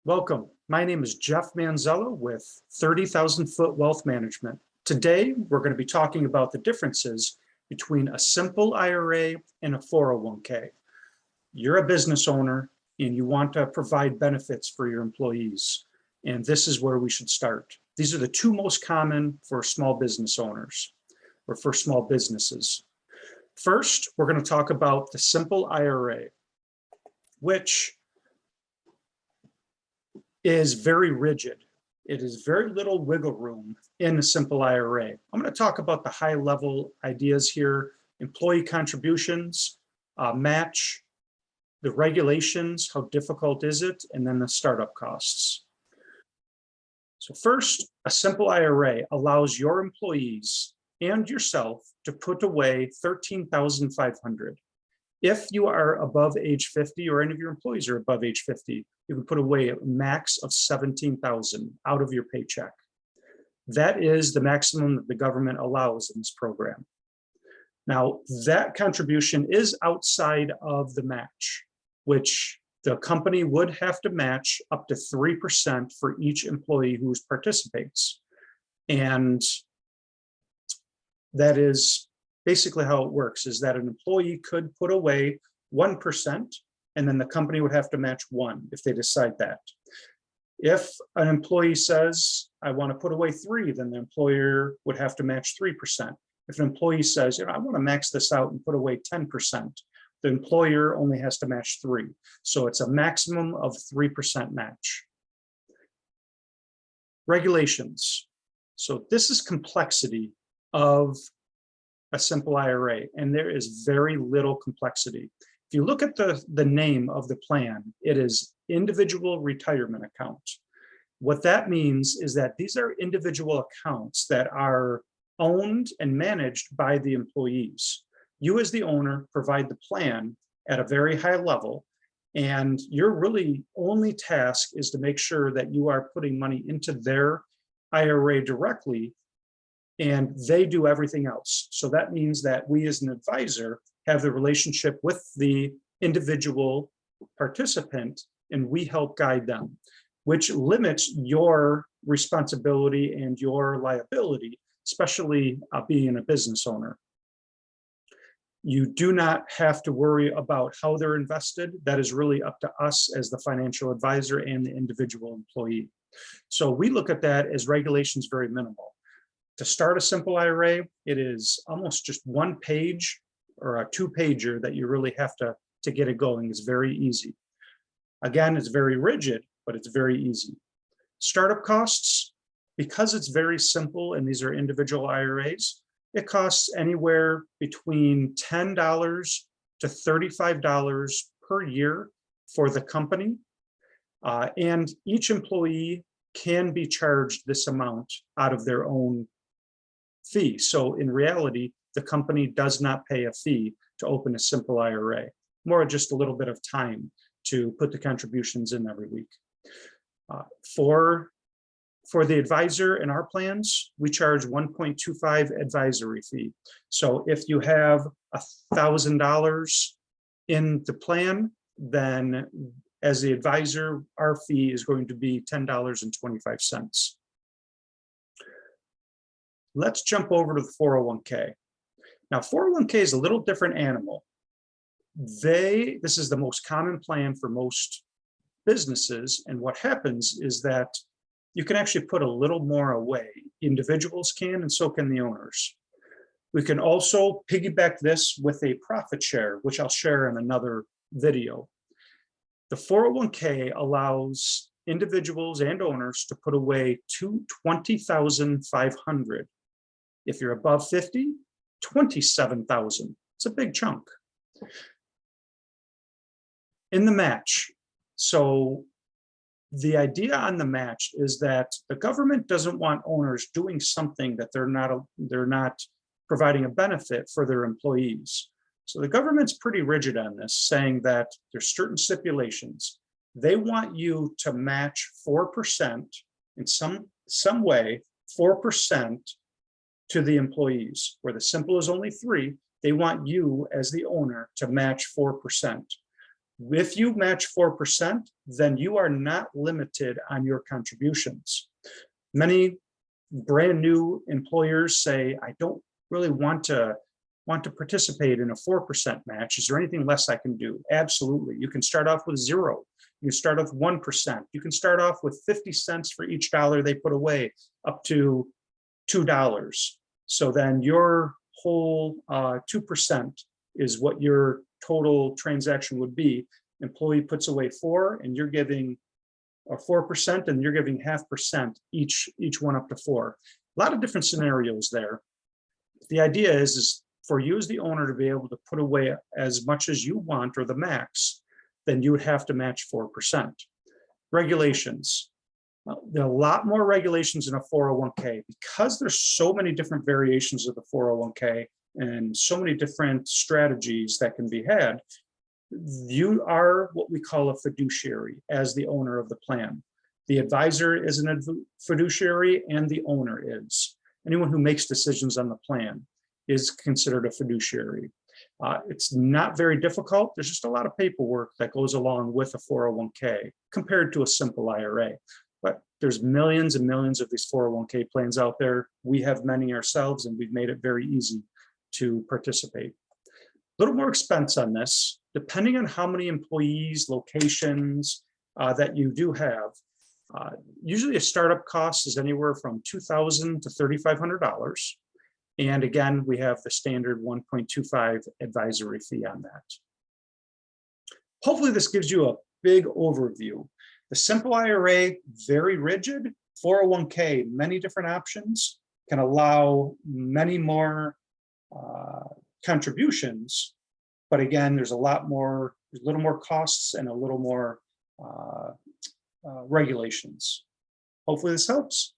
Welcome. My name is Jeff Manzella with 30,000 Foot Wealth Management. Today, we're going to be talking about the differences between a simple IRA and a 401k. You're a business owner and you want to provide benefits for your employees. And this is where we should start. These are the two most common for small business owners or for small businesses. First, we're going to talk about the simple IRA, which is very rigid. It is very little wiggle room in a simple IRA. I'm going to talk about the high level ideas here: employee contributions, match, the regulations, how difficult is it, and then the startup costs. So first, a simple IRA allows your employees and yourself to put away $13,500. If you are above age 50 or any of your employees are above age 50, you can put away a max of $17,000 out of your paycheck. That is the maximum that the government allows in this program. Now, that contribution is outside of the match, which the company would have to match up to 3% for each employee who participates. And that is basically how it works, is that an employee could put away 1%, and then the company would have to match 1% if they decide that. If an employee says, I want to put away 3%, then the employer would have to match 3%. If an employee says, I want to max this out and put away 10%, the employer only has to match 3%. So it's a maximum of 3% match. Regulations. So this is complexity of a simple IRA, and there is very little complexity. If you look at the name of the plan, it is individual retirement account. What that means is that these are individual accounts that are owned and managed by the employees. You as the owner provide the plan at a very high level, and your really only task is to make sure that you are putting money into their IRA directly, and they do everything else. So that means that we as an advisor have the relationship with the individual participant, and we help guide them, which limits your responsibility and your liability, especially being a business owner. You do not have to worry about how they're invested. That is really up to us as the financial advisor and the individual employee. So we look at that as regulations very minimal. To start a simple IRA, it is almost just one page or a two-pager that you really have to get it going. It's very easy. Again, it's very rigid, but it's very easy. Startup costs, because it's very simple and these are individual IRAs, it costs anywhere between $10 to $35 per year for the company. And each employee can be charged this amount out of their own fee. So in reality, the company does not pay a fee to open a simple IRA, more just a little bit of time to put the contributions in every week. For the advisor in our plans, we charge 1.25 advisory fee. So if you have $1,000 in the plan, then as the advisor, our fee is going to be $10.25. Let's jump over to the 401k. Now, 401k is a little different animal. This is the most common plan for most businesses. And what happens is that you can actually put a little more away. Individuals can, and so can the owners. We can also piggyback this with a profit share, which I'll share in another video. The 401k allows individuals and owners to put away $20,500. If you're above 50, $27,000. It's a big chunk. In the match, so the idea on the match is that the government doesn't want owners doing something that they're not providing a benefit for their employees. So the government's pretty rigid on this, saying that there's certain stipulations. They want you to match 4% in some way, 4% to the employees. Where the simple is only 3%, they want you as the owner to match 4%. If you match 4%, then you are not limited on your contributions. Many brand new employers say, I don't really want to participate in a 4% match. Is there anything less I can do? Absolutely. You can start off with 0. You can start off with 1%. You can start off with 50 cents for each dollar they put away, up to $2. So then your whole 2% is what your total transaction would be. Employee puts away 4, and you're giving 4%, and you're giving 0.5% each one up to 4. A lot of different scenarios there. The idea is for you as the owner to be able to put away as much as you want, or the max, then you would have to match 4%. Regulations. There are a lot more regulations in a 401k because there's so many different variations of the 401k and so many different strategies that can be had. You are what we call a fiduciary as the owner of the plan. The advisor is a fiduciary, and the owner is. Anyone who makes decisions on the plan is considered a fiduciary. It's not very difficult. There's just a lot of paperwork that goes along with a 401k compared to a simple IRA. But there's millions and millions of these 401k plans out there. We have many ourselves, and we've made it very easy to participate. A little more expense on this, depending on how many employees, locations that you do have. Usually a startup cost is anywhere from $2,000 to $3,500. And again, we have the standard 1.25 advisory fee on that. Hopefully this gives you a big overview. The simple IRA, very rigid. 401k, many different options, can allow many more contributions. But again, there's a little more costs and a little more regulations. Hopefully this helps.